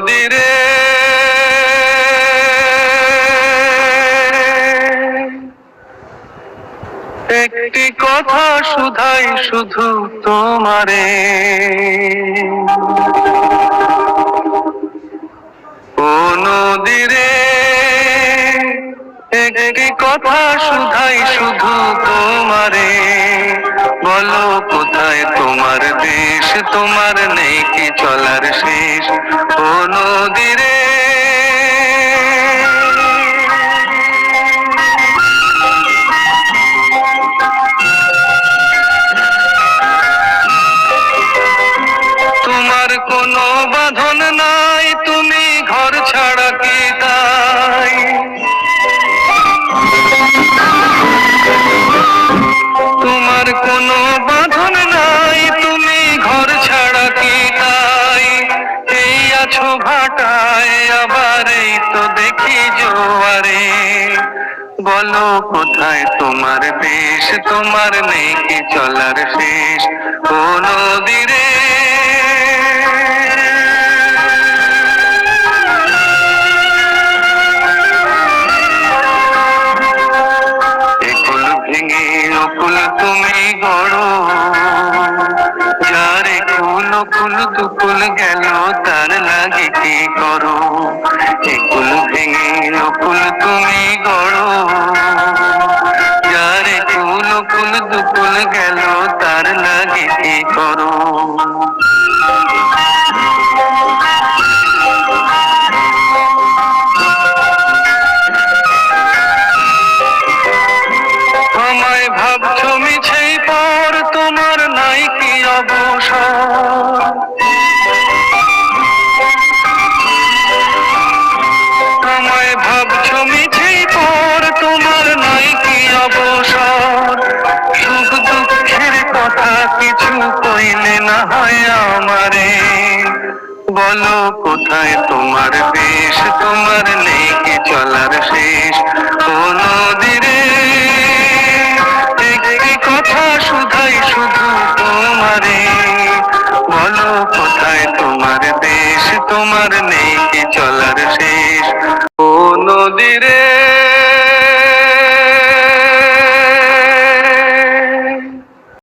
নদীরে একটি কথা শুধাই শুধু তোমারে, ও নদীরে একটি কথা শুধাই শুধু তোমারে, বলো কোথায় তোমার দেশ, তোমার নেই কি চলার শেষ, ও নদীরে তোমার কোনো বাঁধন নাই, তুমি ঘর ছাড়া কি তাই, তোমার কোনো বাঁধন নাই, তুমি ঘর ছাড়া কি তাই, এই আছো ভাটায় আবার এই তো দেখি জোয়ারে, বলো কোথায় তোমার দেশ, তোমার নেই কি চলার শেষ, ও নদীরে ভেঙে অকুল তুমি গড়ো, যারে কুল কুল দুকুল গেল তার লাগে কি করো, একুল ভেঙে অকুল তুমি গড়ো, যারে কুল কুল দুকুল গেল তার লাগে কি করো। আমায় ভাবছো মিছেই পর, তোমার নাই কি অবসর, আমায় ভাবছো মিছেই পর, তোমার নাই কি অবসর, সুখ দুঃখের কথা কিছু কইলে না হয় আমারে, বলো কোথায় তোমার দেশ, তোমার নেই কি চলার শেষ, ও